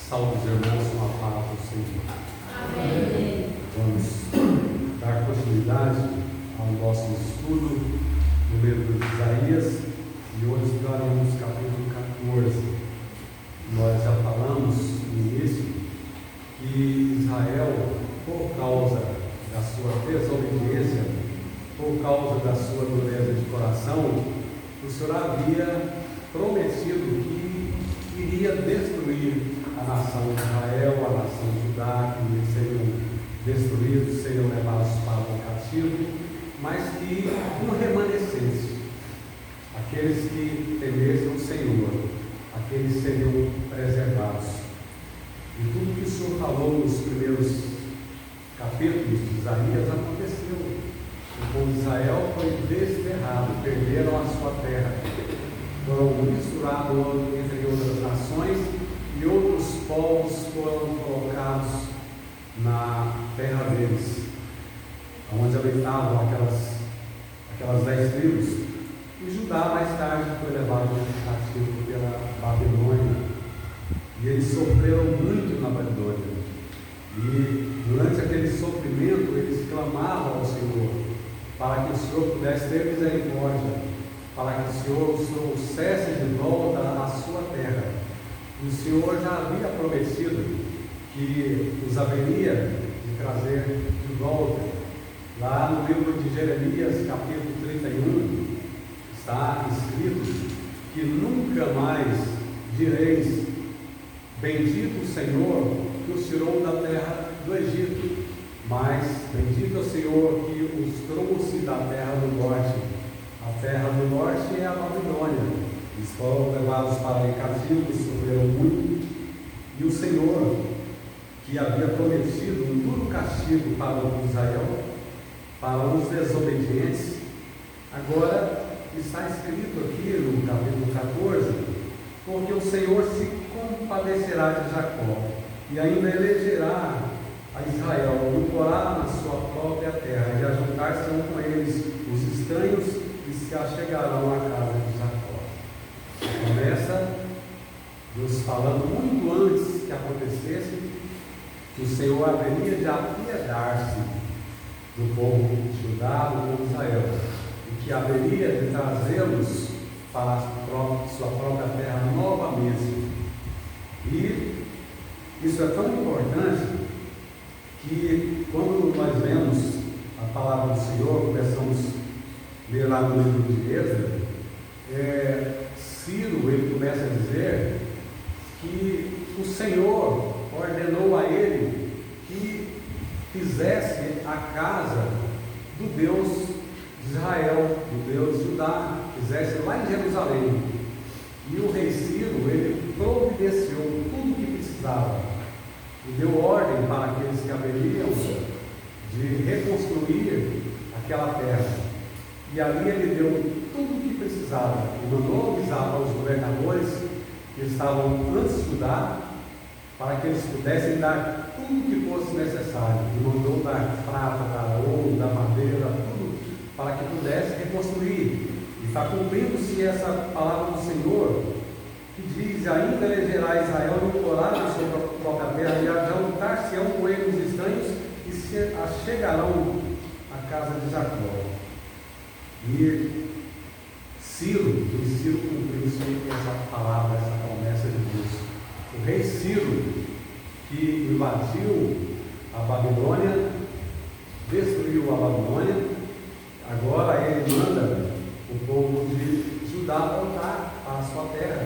Salve os irmãos com a paz do Senhor. Amém. Vamos dar continuidade ao nosso estudo no livro de Isaías e hoje estudaremos o capítulo 14. Nós já falamos no início que Israel, por causa da sua desobediência, por causa da sua dureza de coração, o Senhor havia prometido que iria destruir a nação de Israel, a nação de Judá, que eles seriam destruídos, seriam levados para o cativo, mas que um remanescente, aqueles que temessem o Senhor, aqueles seriam preservados. E tudo que o Senhor falou nos primeiros capítulos de Isaías aconteceu. O povo de Israel foi desterrado, perderam a sua terra, foram misturados entre outras nações e outros povos foram colocados na terra deles, onde habitavam aquelas 10 tribos. E Judá mais tarde foi levado cativo pela Babilônia, e eles sofreram muito na Babilônia. E durante aquele sofrimento eles clamavam ao Senhor para que o Senhor pudesse ter misericórdia, para que o Senhor os trouxesse de volta à sua terra. E o Senhor já havia prometido que os haveria de trazer de volta. Lá no livro de Jeremias, capítulo 31, está escrito que nunca mais direis: bendito o Senhor que os tirou da terra do Egito, mas bendito é o Senhor que os trouxe da terra do norte. A terra do norte é a Babilônia. Eles foram levados para o cativo, sofreram muito, e o Senhor, que havia prometido um duro castigo para o povo de Israel, para os desobedientes, agora está escrito aqui no capítulo 14, porque o Senhor se compadecerá de Jacó e ainda elegerá a Israel, e porá na sua própria terra, e ajuntar-se-ão com eles os estranhos, e se achegarão à casa de Jacó. Começa nos falando muito antes que acontecesse que o Senhor haveria de apiedar-se do povo de Judá, do povo de Israel, e que haveria de trazê-los para a sua própria terra novamente. E isso é tão importante que quando nós lemos a palavra do Senhor, começamos a ler lá no livro de Êxodo, Ciro, ele começa a dizer que o Senhor ordenou a ele que fizesse a casa do Deus de Israel, do Deus de Judá, fizesse lá em Jerusalém. E o rei Ciro, ele providenciou tudo o que precisava e deu ordem para aqueles que haveriam de reconstruir aquela terra. E ali ele deu tudo o que precisava e mandou avisar para os governadores que estavam antes de Judá, para que eles pudessem dar tudo o que fosse necessário. E mandou dar prata, dar ouro, dar madeira, tudo, para que pudesse reconstruir. E está cumprindo-se essa palavra do Senhor, que diz: ainda elegerá Israel e porá na sua própria terra, e ajuntar-se-ão com eles os estranhos, e se achegarão à casa de Jacó. E Ciro cumpriu-se essa palavra, essa promessa de Deus. O rei Ciro, que invadiu a Babilônia, destruiu a Babilônia, agora ele manda o povo de Judá voltar para a sua terra.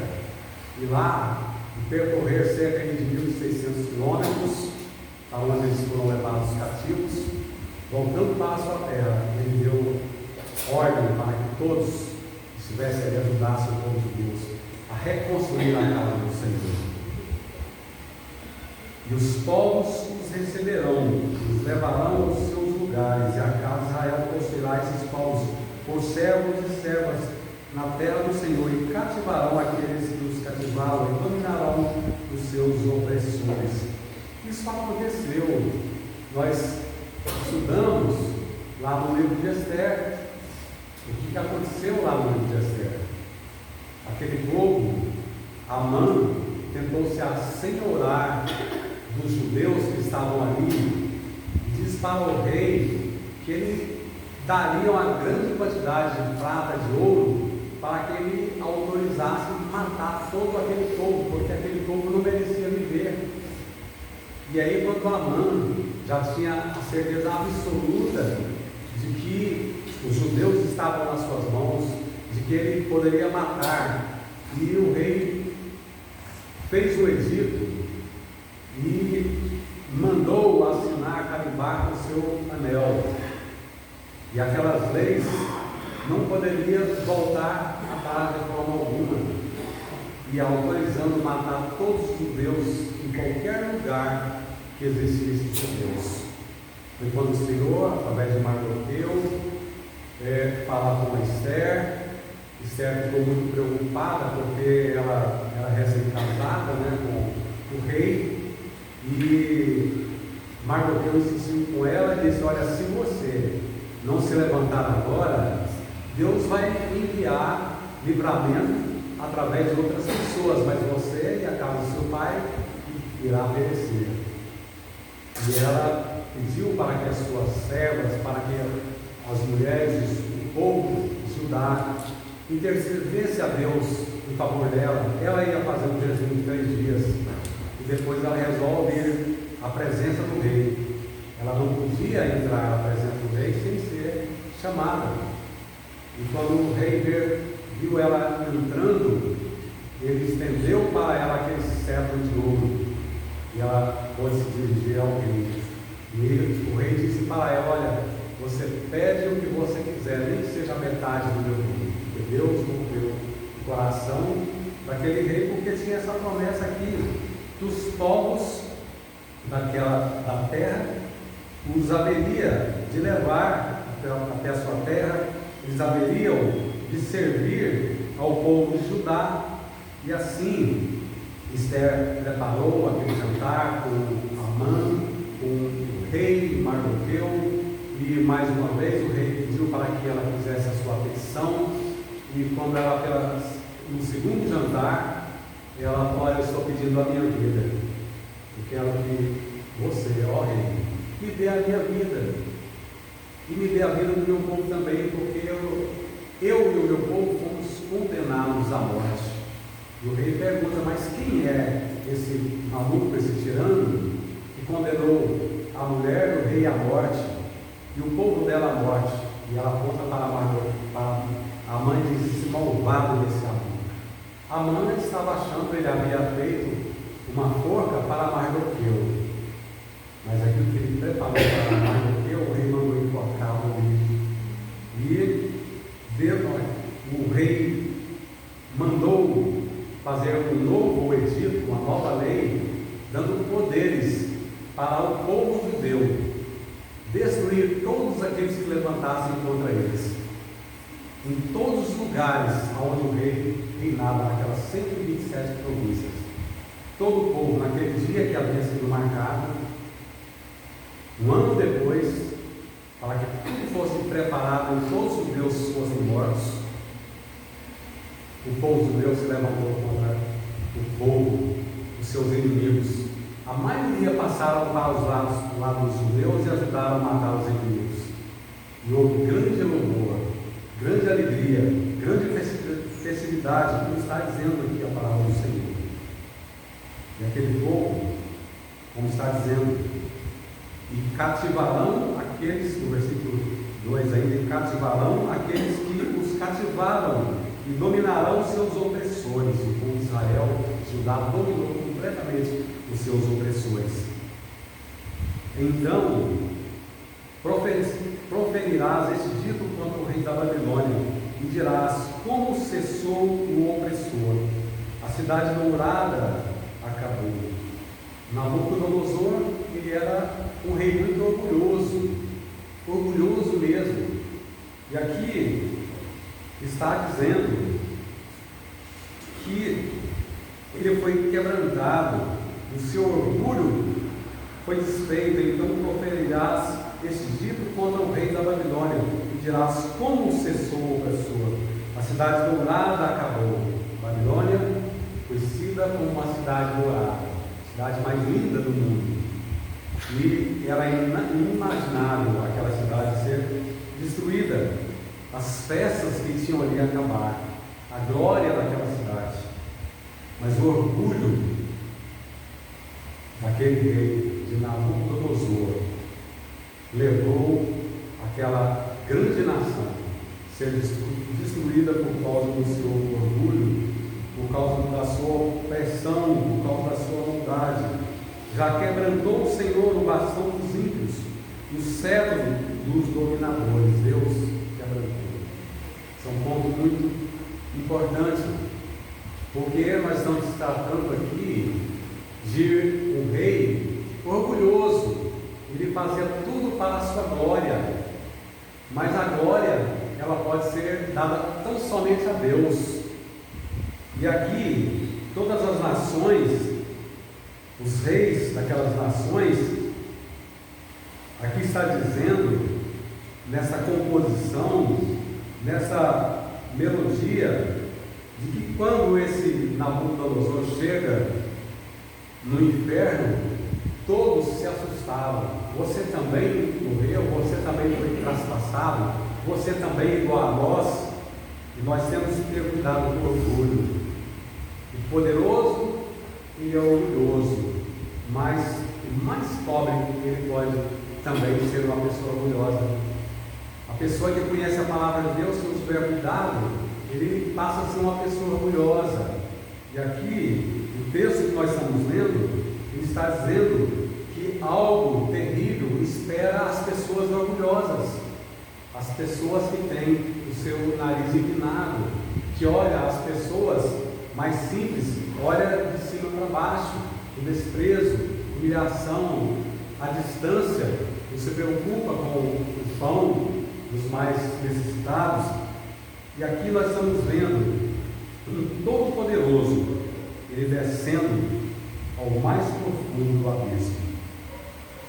E lá, percorrer cerca de 1.600 quilômetros, onde eles foram levados cativos, voltando para a sua terra, ele deu ordem para que todos estivessem ali, ajudassem o povo de Deus a reconstruir a casa do Senhor. E os povos os receberão, os levarão aos seus lugares, e a casa de Israel possuirá esses povos por servos e servas na terra do Senhor, e cativarão aqueles que os cativaram, e dominarão os seus opressores. Isso aconteceu. Nós estudamos lá no livro de Esther. O que aconteceu lá no livro de Esther? Aquele povo, Amã, tentou se assenhorar dos judeus que estavam ali, diz para o rei que ele daria uma grande quantidade de prata, de ouro, para que ele autorizasse matar todo aquele povo, porque aquele povo não merecia viver. E aí, quando Amã já tinha a certeza absoluta de que os judeus estavam nas suas mãos, de que ele poderia matar, e o rei fez o edito e mandou assinar, carimbar com o seu anel. E aquelas leis não poderiam voltar atrás de forma alguma, e autorizando matar todos os judeus em qualquer lugar que existisse judeus. Foi quando o Senhor, através de Mardoqueu, fala com Esther. Esther ficou muito preocupada, porque ela era recém-casada, com o rei, e Mardoqueu insistiu com ela e disse: olha, se você não se levantar agora, Deus vai enviar livramento através de outras pessoas, mas você e a casa do seu pai irá perecer. E ela pediu para que as suas servas, para que as mulheres, o povo de Judá, intercedesse a Deus em favor dela. Ela ia fazer um jejum de 3 dias, e depois ela resolve ir à presença do rei. Ela não podia entrar à presença do rei sem ser chamada. E quando o rei viu ela entrando, ele estendeu para ela aquele cetro de ouro, e ela pôde se dirigir ao rei. E o rei disse para ela: olha, você pede o que você quiser, nem que seja metade do meu reino. Porque Deus moveu o coração daquele rei, porque tinha essa promessa aqui dos povos da terra, os haveria de levar até a sua terra, eles haveriam de servir ao povo de Judá. E assim Esther preparou aquele jantar com Amã, com o rei Mardoqueu, e mais uma vez o rei pediu para que ela fizesse a sua petição. E quando ela, no segundo jantar, ela falou: olha, eu estou pedindo a minha vida, eu quero que você, ó rei, me dê a minha vida, e me dê a vida do meu povo também, porque eu e o meu povo fomos condenados à morte. E o rei pergunta: mas quem é esse maluco, esse tirano, que condenou a mulher do rei à morte, e o povo dela à morte? E ela aponta para a mãe e diz: esse malvado desse amor. A mãe estava achando que ele havia feito uma forca para Mardoqueu, mas aquilo que ele preparou para Mardoqueu, o rei mandou enforcá-lo ali. E o rei mandou fazer um novo edito, uma nova lei, dando poderes para o povo judeu destruir todos aqueles que levantassem contra eles, em todos os lugares onde o rei reinava, naquelas 127 províncias. Todo o povo, naquele dia que havia sido marcado, um ano depois, para que tudo fosse preparado e todos os judeus fossem mortos, o povo judeu se levantou contra o povo, os seus inimigos. A maioria passaram para os lados dos judeus e ajudaram a matar os inimigos. E houve grande louvor, grande alegria, grande festividade, como está dizendo aqui a palavra do Senhor. E aquele povo, como está dizendo, e cativarão aqueles, no versículo 2 ainda, e cativarão aqueles que os cativaram, e dominarão seus opressores. O povo de Israel, Judá, dominou completamente os seus opressores. Então proferirás este dito contra o rei da Babilônia, e dirás: como cessou o opressor, a cidade dourada acabou. Nabucodonosor, ele era um rei muito orgulhoso mesmo. E aqui está dizendo que ele foi quebrantado, o seu orgulho foi desfeito. Então proferirás este dito contra o rei da Babilônia, e dirás: como cessou o opressor, a cidade dourada acabou. Babilônia, conhecida tida como uma cidade dourada, a cidade mais linda do mundo. E era inimaginável aquela cidade ser destruída, as festas que tinham ali acabar, a glória daquela cidade. Mas o orgulho daquele rei de Nabucodonosor levou aquela grande nação a ser destruída por causa do seu orgulho, por causa da sua opressão, por causa da sua maldade. Já quebrantou o Senhor o bastão dos ímpios e o cetro dos dominadores. Deus quebrantou. Isso é um ponto muito importante, porque nós estamos tratando aqui de um rei orgulhoso. Ele fazia tudo para a sua glória, mas a glória, ela pode ser dada tão somente a Deus. E aqui, todas as nações, os reis daquelas nações, aqui está dizendo, nessa composição, nessa melodia, de que quando esse Nabucodonosor chega no inferno, todos se assustavam. Você também morreu, você também foi traspassado, você também igual a nós. E nós temos que ter cuidado com o orgulho. O poderoso, ele é orgulhoso, mas o mais pobre, ele pode também ser uma pessoa orgulhosa. A pessoa que conhece a palavra de Deus, se não tiver cuidado, ele passa a ser uma pessoa orgulhosa. E aqui, o texto que nós estamos lendo, ele está dizendo que algo terrível espera as pessoas orgulhosas, as pessoas que têm o seu nariz empinado, que olha as pessoas mais simples, olha de cima para baixo, o desprezo, humilhação, a distância, não se preocupa com o pão dos mais necessitados. E aqui nós estamos vendo um Todo-Poderoso, ele descendo ao mais profundo do abismo.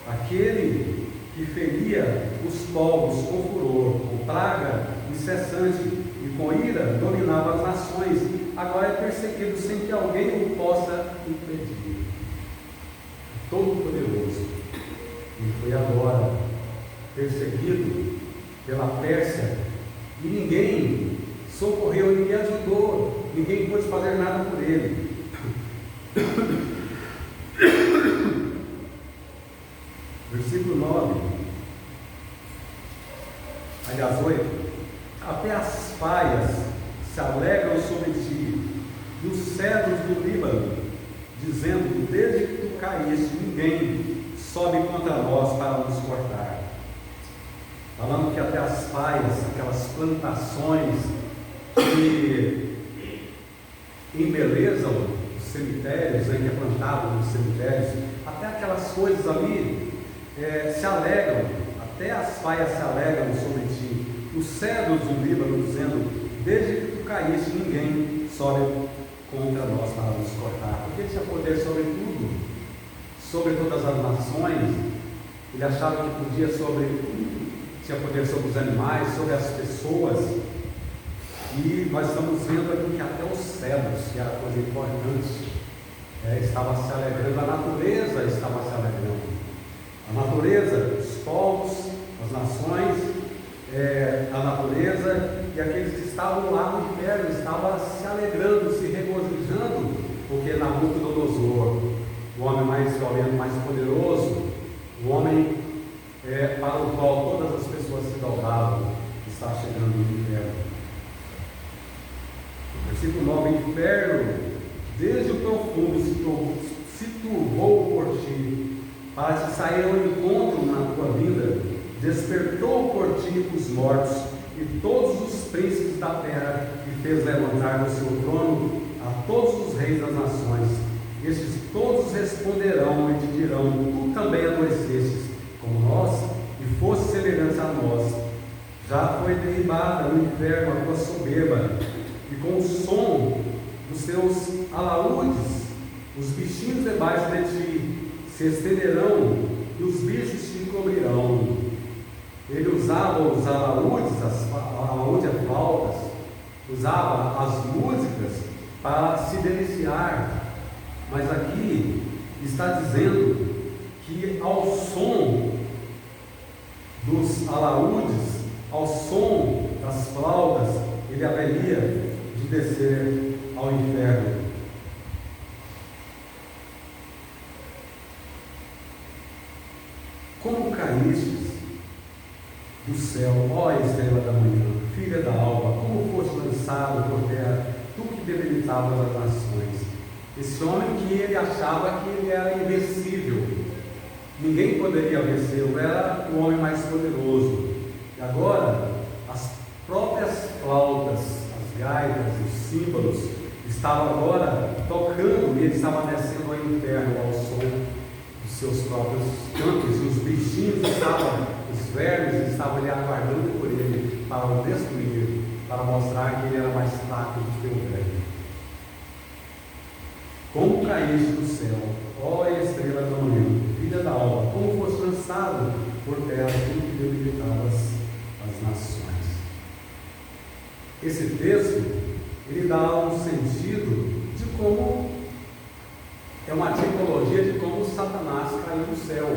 Aquele que feria os povos com furor, com praga incessante e com ira dominava as nações, agora é perseguido sem que alguém o possa impedir. Todo-Poderoso, ele foi agora perseguido pela Pérsia e ninguém socorreu, ninguém ajudou, ninguém pôde fazer nada por ele. Versículo 9, aliás 8: até as faias se alegram sobre ti, e os cedros do Líbano, dizendo: desde que tu caíste, ninguém sobe contra nós para nos cortar. Falando que até as faias, aquelas plantações que embelezam os cemitérios, que é plantado nos cemitérios, até aquelas coisas ali se alegram, até as faias se alegram sobre ti, os cedros do Líbano, dizendo: desde que tu caíste, ninguém sobe contra nós para nos cortar. Porque ele tinha poder sobre tudo, sobre todas as nações. Ele achava que podia tinha poder sobre os animais, sobre as pessoas. E nós estamos vendo aqui que até os cedros, que era coisa importante, estava se alegrando, a natureza estava se alegrando. A natureza, os povos, as nações, a natureza e aqueles que estavam lá no inferno estavam se alegrando, se regozijando, porque Nabucodonosor, o homem mais violento, mais poderoso, o homem para o qual todas as pessoas se dobravam, está chegando no inferno. Versículo 9: o inferno, desde o profundo, se turbou por ti, para te sair ao encontro na tua vida, despertou por ti os mortos e todos os príncipes da terra, e fez levantar no seu trono a todos os reis das nações. Estes todos responderão e te dirão: tu também adoecestes como nós, e fosse semelhante a nós. Já foi derribada no inferno a tua soberba, e com o som dos teus alaúdes, os bichinhos debaixo de ti se estenderão, e os bichos te cobrirão. Ele usava os alaúdes, alaúde flautas, usava as músicas para se deliciar, Mas aqui está dizendo que ao som dos alaúdes, ao som das flautas, ele haveria de descer ao inferno. Como caístes do céu, ó estrela da manhã, filha da alva, como foste lançado por terra, tu que debilitavas as nações. Esse homem que ele achava que ele era invencível, ninguém poderia vencê-lo, era o homem mais poderoso. E agora, as próprias flautas, as gaitas, os símbolos, estavam agora tocando e ele estava descendo ao inferno ao som dos seus próprios cantos. E os bichinhos estavam, os vermes estavam ali aguardando por ele para o destruir, para mostrar que ele era mais fraco do que o velho. Como caíste do céu, ó estrela da manhã, filha da alva, como foste lançado por terra, tu que debilitavas as nações. Esse texto, ele dá um sentido de como, é uma tipologia de como Satanás caiu do céu.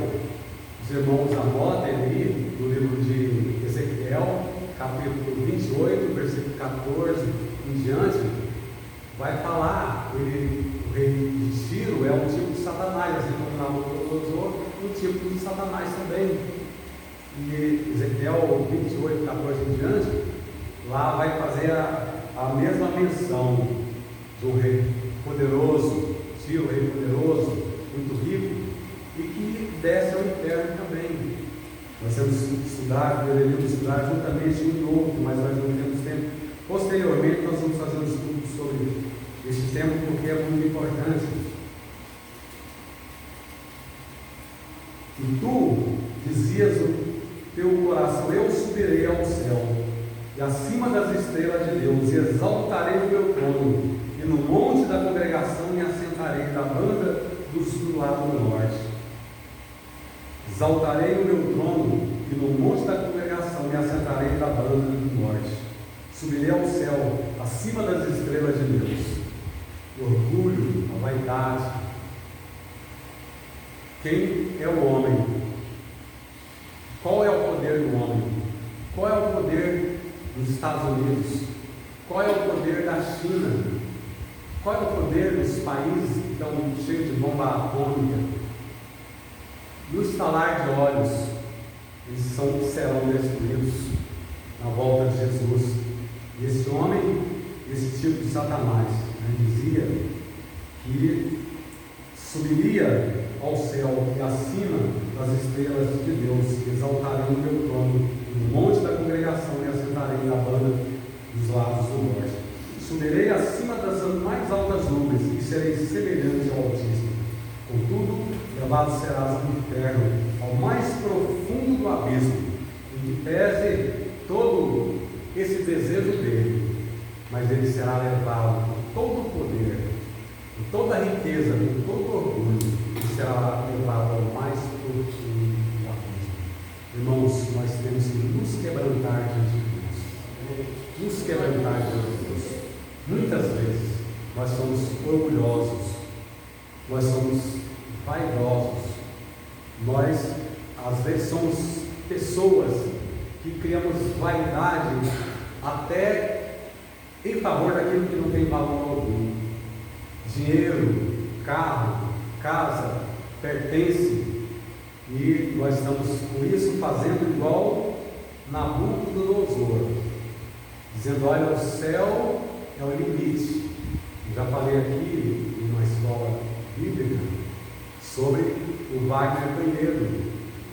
Os irmãos anotem ali no livro de Ezequiel, capítulo 28, versículo 14 em diante, vai falar, o rei de Tiro é um tipo de Satanás, assim como Nabucodonosor, um tipo de Satanás também. E Ezequiel 28, 14 em diante, lá vai fazer a mesma menção do rei poderoso, Tiro, rei poderoso, muito rico, e que desce ao inferno também. Nós temos que estudar, deveríamos estudar juntamente um e outro, mas nós não temos tempo. Posteriormente, nós vamos fazer um estudo sobre este tema, porque é muito importante. E tu dizias no teu coração: eu subirei ao céu, e acima das estrelas de Deus, e exaltarei o meu trono, e no monte da congregação me assentarei da banda do lado do norte. Exaltarei o meu trono, e no monte da congregação me assentarei da banda do norte. Subirei ao céu, acima das estrelas de Deus. O orgulho, a vaidade. Quem é o homem? Qual é o poder do homem? Qual é o poder dos Estados Unidos? Qual é o poder da China? Qual é o poder dos países que estão cheios de bomba atômica? No estalar de olhos, eles serão destruídos na volta de Jesus. E esse homem, esse tipo de Satanás, dizia que subiria ao céu e acima das estrelas de Deus, exaltarei o meu trono, no monte da congregação e assentarei na banda dos lados do norte. Subirei acima das mais altas nuvens e serei semelhante ao Altíssimo. Contudo, levado serás ao inferno, ao mais profundo do abismo, em que pese todo esse desejo dele, mas ele será levado com todo o poder, com toda a riqueza, com todo o orgulho, e será levado ao mais profundo do abismo. Irmãos, nós temos que nos quebrantar diante de Deus. Nos quebrantar diante de Deus. Muitas vezes nós somos orgulhosos, nós somos vaidosos, nós às vezes somos pessoas que criamos vaidade até em favor daquilo que não tem valor algum. Dinheiro, carro, casa, pertence, e nós estamos com isso fazendo igual Nabucodonosor, dizendo: olha, o céu é o limite. Eu já falei aqui em uma escola bíblica sobre o Wagner Pinheiro,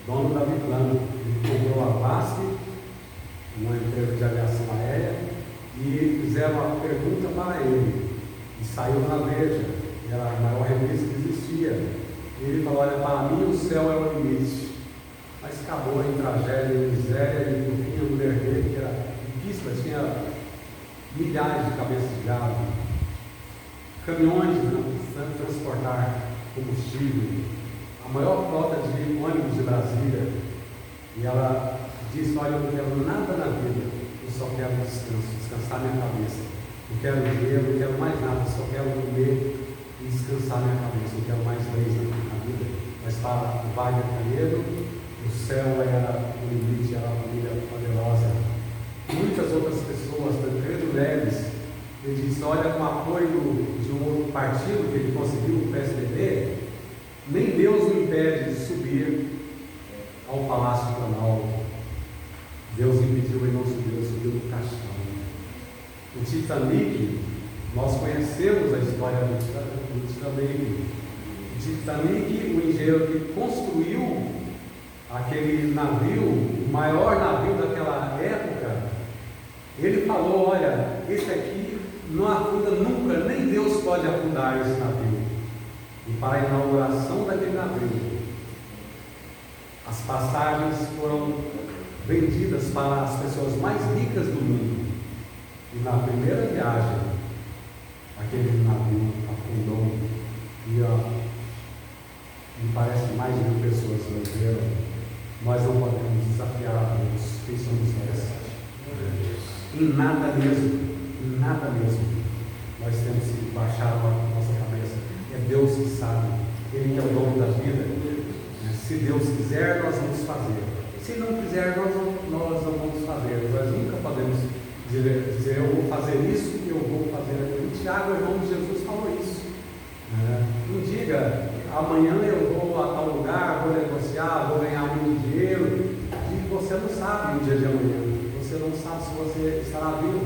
dono da Biplano. Ele comprou a VASP, uma empresa de aviação aérea, e fizeram uma pergunta para ele, e saiu na Veja, que era a maior revista que existia. E ele falou: olha, para mim o céu é o limite. Mas acabou em tragédia, em miséria, e no fim a mulher dele, que era riquíssima, tinha milhares de cabeças de gado, caminhões para transportar combustível, a maior frota de ônibus de Brasília. E ela disse: olha, eu não quero nada na vida, eu só quero descanso, descansar minha cabeça. Não quero dinheiro, não quero mais nada, só quero comer e descansar minha cabeça. Eu quero mais leis na vida. Mas para o Wagner Canedo, o céu era o limite, era a família poderosa. Muitas outras pessoas, Tancredo Neves, ele disse: olha, com o apoio de um outro partido que ele conseguiu, o PSDB, nem Deus o impede de subir ao Palácio do Planalto. Deus impediu e não subiu, ele subiu no caixão. O Titanic, nós conhecemos a história do Titanic. O Titanic, o engenheiro que construiu aquele navio, o maior navio daquela época, ele falou: olha, esse aqui não afunda nunca, nem Deus pode afundar esse navio. E para a inauguração daquele navio, as passagens foram vendidas para as pessoas mais ricas do mundo. E na primeira viagem, aquele navio afundou e me parece que mais de 1000 pessoas morreram. Nós não podemos desafiar a Deus. Quem somos nós? Em nada mesmo, em nada mesmo. Nós temos que baixar a nossa cabeça. É Deus que sabe, Ele que é o dono da vida. Se Deus quiser, nós vamos fazer. Se não quiser, nós não vamos fazer. Nós nunca podemos dizer eu vou fazer isso e eu vou fazer aquilo. O Tiago, irmão de Jesus, falou isso. Não diga amanhã eu vou a tal lugar, vou negociar, vou ganhar muito dinheiro. E você não sabe o dia de amanhã. Você não sabe se você estará vivo.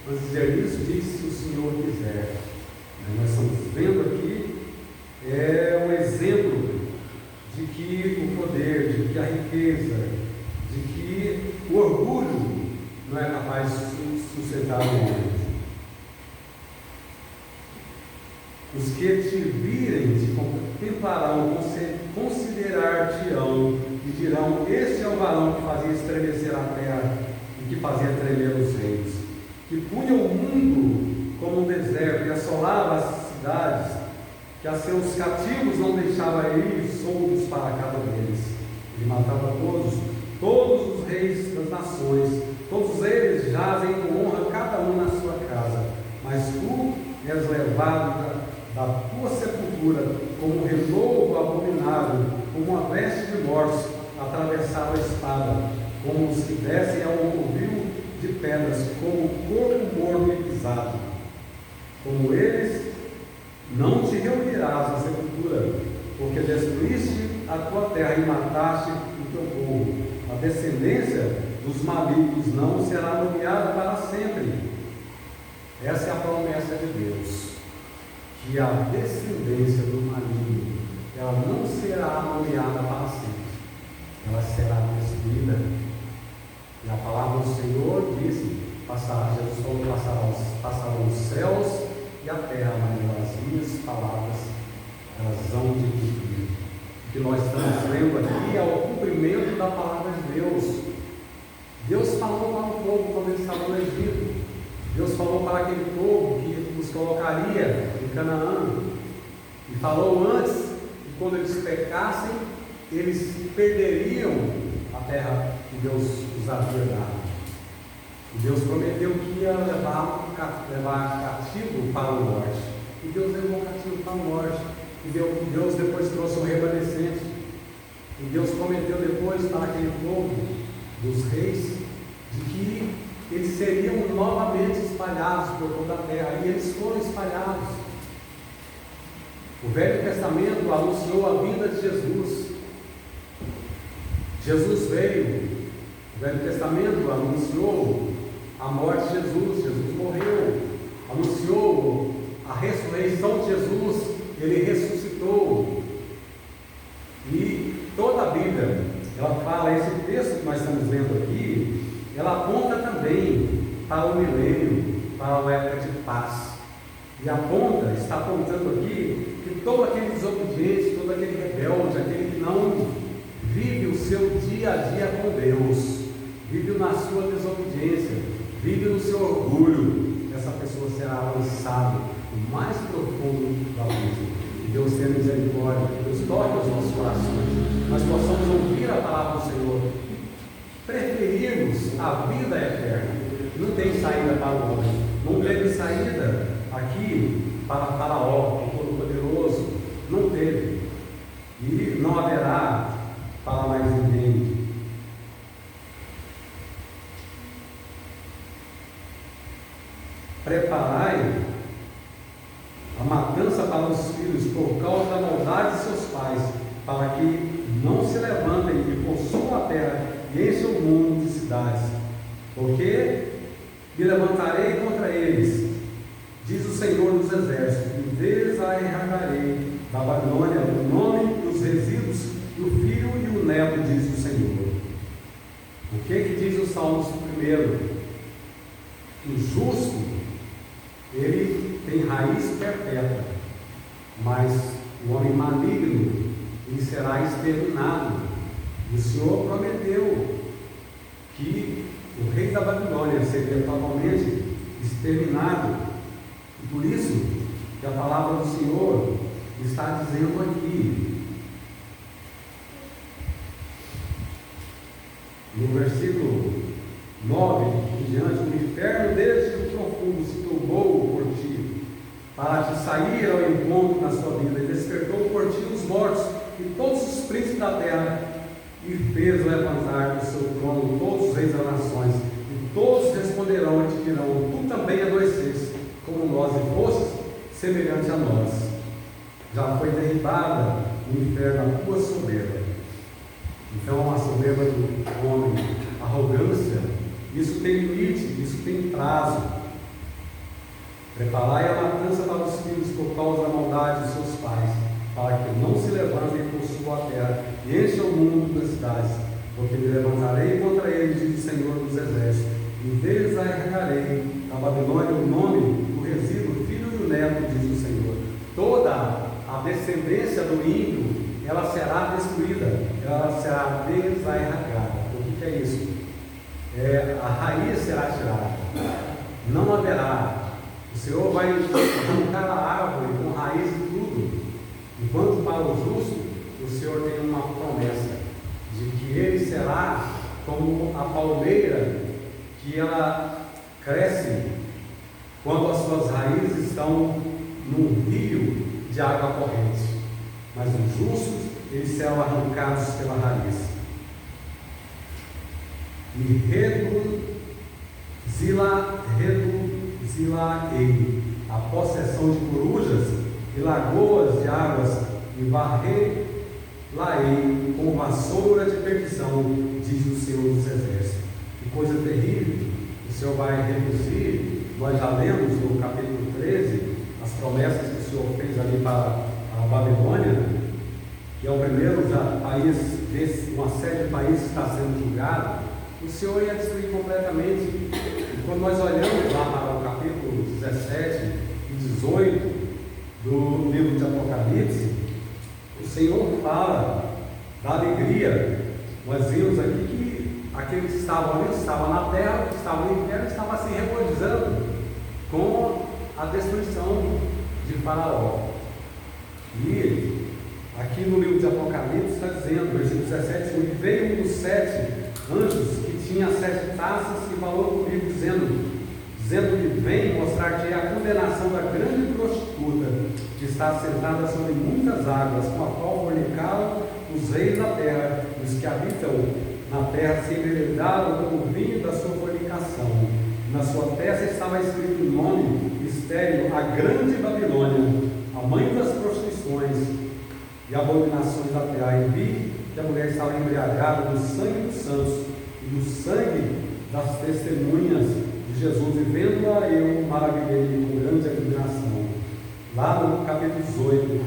Mas dizer isso diz se o Senhor quiser. Nós estamos vendo aqui um exemplo de que o poder, de que a riqueza, de que o orgulho não é capaz de sustentar o homem. Os que te virem te contemplarão, considerar-te-ão e dirão: este é o varão que fazia estremecer a terra e que fazia tremer os reis, que punha o mundo como um deserto e assolava as cidades, que a seus cativos não deixava ir soltos para a casa deles. Ele matava todos os reis das nações, todos eles jazem com honra, cada um na sua casa, mas tu és levado da tua sepultura como um renovo abominável, como uma veste de mortos, atravessava a espada, como os que descem ao covil de pedras, como o corpo morto e pisado. Como eles, não te reunirás na sepultura, porque destruíste a tua terra e mataste o teu povo. A descendência dos malignos não será nomeada para sempre. Essa é a promessa de Deus, que a descendência do maligno, ela não será nomeada para sempre, ela será destruída. E a palavra do Senhor diz: Jesus falou: passarão os céus e a terra, mas as minhas palavras, elas vão de cumprir. O que nós estamos vendo aqui é o cumprimento da palavra de Deus. Deus falou para o povo quando eles estavam no Egito. Deus falou para aquele povo que os colocaria em Canaã. E falou antes que quando eles pecassem, eles perderiam a terra que Deus os havia dado. E Deus prometeu que ia levar cativo para o norte. E Deus levou o cativo para o norte. E Deus depois trouxe o remanescente. E Deus prometeu depois para aquele povo dos reis de que eles seriam novamente espalhados por toda a terra. E eles foram espalhados. O Velho Testamento anunciou a vinda de Jesus. Jesus veio. O Velho Testamento anunciou a morte de Jesus. Jesus morreu. Anunciou a ressurreição de Jesus. Ele ressuscitou. E toda a Bíblia, ela fala, esse texto que nós estamos vendo aqui, ela aponta também para o milênio, para a época de paz. E aponta, está apontando aqui, que todo aquele desobediente, todo aquele rebelde, aquele que não vive o seu dia a dia com Deus, vive na sua desobediência, vive no seu orgulho, essa pessoa será lançada no mais profundo da vida. Que Deus tenha misericórdia, que Deus toque os nossos corações, nós possamos ouvir a palavra do Senhor, preferirmos a vida eterna. Não tem saída para o homem, não teve saída aqui para Faraó, que colocou ele, e não haverá para mais ninguém. Preparai a matança para os filhos por causa da maldade de seus pais, para que não se levantem e possuam a terra e encham o mundo de cidades. Porque me levantarei contra eles, diz o Senhor dos Exércitos, e desarraigarei da Babilônia o nome e os resíduos do filho e o neto, diz o Senhor. O que diz o Salmo 1? O justo, ele tem raiz perpétua, mas o homem maligno, ele será exterminado. E o Senhor prometeu que o rei da Babilônia seria totalmente exterminado. E por isso que a palavra do Senhor está dizendo aqui, no versículo 9 em diante: o inferno desde o profundo se tomou por ti, para te sair ao encontro na sua vida, e despertou por ti os mortos e todos os príncipes da terra, e fez levantar do seu trono todos os reis das nações, e todos responderão e te dirão: tu também adoeceste, como nós, e fostes semelhante a nós. Já foi derribada o inferno a tua soberba. Então, a soberba do homem, a arrogância, isso tem limite, isso tem prazo. Preparai a matança para os filhos por causa da maldade de seus pais, para que não se levantem e possuam a terra e encham o mundo das cidades. Porque me levantarei contra eles, diz o Senhor dos Exércitos, e desarraigarei da Babilônia o nome, o resíduo, o filho e o neto, diz o Senhor. Toda a descendência do ímpio, ela será destruída, ela será desarraigada. O que é isso? A raiz será tirada, não haverá. O Senhor vai arrancar a árvore com raiz e tudo, enquanto para o justo o Senhor tem uma promessa de que ele será como a palmeira, que ela cresce quando as suas raízes estão num rio de água corrente. Mas os justos, eles serão arrancados pela raiz. E reduzi-la-ei a possessão de corujas e lagoas de águas, e varrei-la-ei com vassoura de perdição, diz o Senhor dos Exércitos. Que coisa terrível! O Senhor vai reduzir. Nós já lemos no capítulo 13 as promessas que o Senhor fez ali para a Babilônia, que é o primeiro país, uma série de países que está sendo julgado. O Senhor ia destruir completamente. E quando nós olhamos lá para o capítulo 17 e 18 do livro de Apocalipse, o Senhor fala da alegria. Nós vimos aqui que aqueles que estavam ali, estavam na terra, que estavam no inferno, estavam se regozijando com a destruição de Faraó. E aqui no livro de Apocalipse está dizendo, versículo 17: e veio um dos 7 anjos que tinha 7 taças e falou comigo, dizendo-me: vem mostrar-te a condenação da grande prostituta, que está sentada sobre muitas águas, com a qual fornicaram os reis da terra, e os que habitam na terra se envenenaram com o vinho da sua fornicação. Na sua testa estava escrito o nome estéril, a grande Babilônia, a mãe das prostituições e abominações da terra. E vi que a mulher estava embriagada do sangue dos santos e do sangue das testemunhas de Jesus, e vendo-a eu maravilhei com grande admiração. Lá no capítulo 18,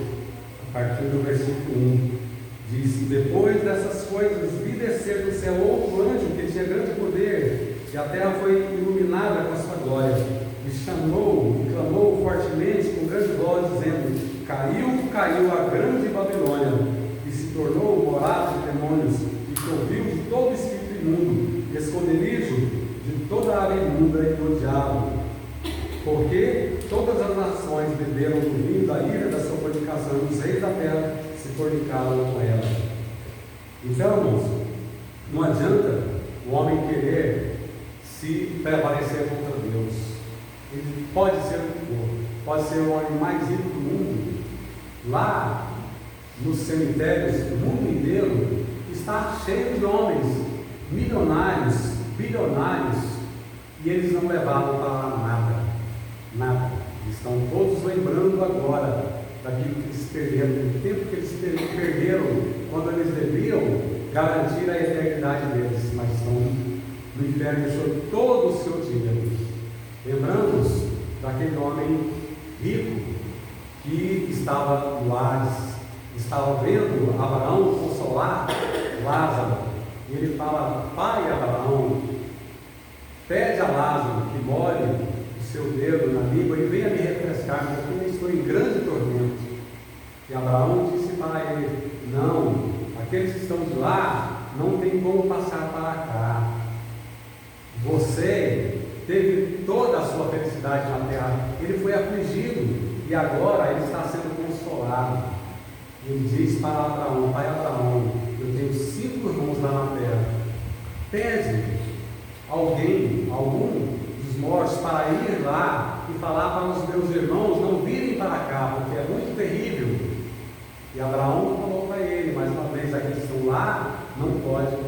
a partir do versículo 1, diz: depois dessas coisas vi descer do céu outro anjo que tinha grande poder, e a terra foi iluminada com a sua glória, e chamou e clamou fortemente com grande voz, dizendo: caiu a grande Babilônia, e se tornou morada de demônios, e proviu de todo espírito imundo, esconderijo de toda a área imunda e do diabo. Porque todas as nações beberam do vinho da ira da sua fornicação, e os reis da terra se fornicaram com ela. Então, irmãos, não adianta o homem querer se prevalecer contra Deus. Ele pode ser o que for, pode ser o homem mais rico do mundo. Lá nos cemitérios do mundo inteiro está cheio de homens milionários, bilionários, e eles não levaram para lá nada. Estão todos lembrando agora daquilo que eles perderam, do tempo que eles perderam, quando eles deviam garantir a eternidade deles, mas estão no inferno, deixou todo o seu dinheiro. Lembramos daquele homem rico que estava no Hades, estava vendo Abraão consolar Lázaro, e ele fala: Pai Abraão, pede a Lázaro que molhe o seu dedo na língua e venha me refrescar, porque eu estou em grande tormento. E Abraão disse para ele: não, aqueles que estão de lá não tem como passar para cá. Você teve toda a sua felicidade na terra, ele foi afligido e agora ele está sendo consolado. Ele diz para Abraão: Pai Abraão, eu tenho 5 irmãos lá na terra, pede algum dos mortos para ir lá e falar para os meus irmãos não virem para cá, porque é muito terrível. E Abraão falou para ele, mais uma vez, aqueles que estão lá não podem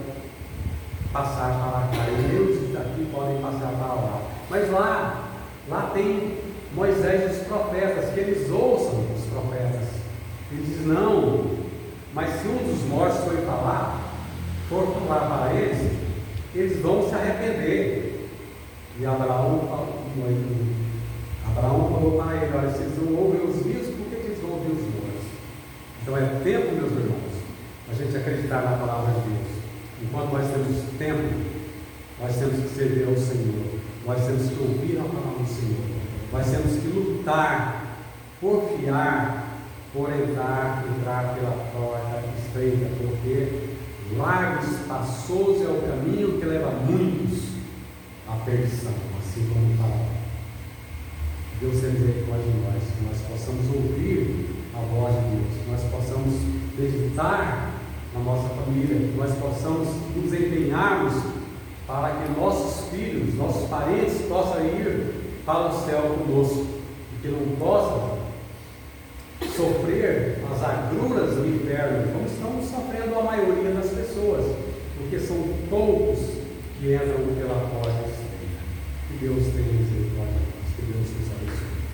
passar para cá, e eles daqui podem passar para lá. Mas lá tem Moisés e os profetas, que eles ouçam os profetas. Ele diz: não, mas se um dos mortos for falar para eles vão se arrepender. E Abraão falou para ele: olha, se eles não ouvem os vivos, por que eles vão ouvir os mortos? Então é tempo, meus irmãos, a gente acreditar na palavra de Deus. Enquanto nós temos tempo, nós temos que servir ao Senhor, nós temos que ouvir a palavra do Senhor, nós temos que lutar, porfiar, por entrar pela porta estreita, porque largo e espaçoso é o caminho que leva muitos à perdição, assim como fala. Deus tem misericórdia de nós, que nós possamos ouvir a voz de Deus, que nós possamos meditar na nossa família, que nós possamos nos empenharmos para que nossos filhos, nossos parentes possam ir para o céu conosco, e que não possam sofrer as agruras do inferno, como estamos sofrendo a maioria das pessoas, porque são poucos que entram pela porta estreita. Que Deus tenha misericórdia, que Deus nos abençoe.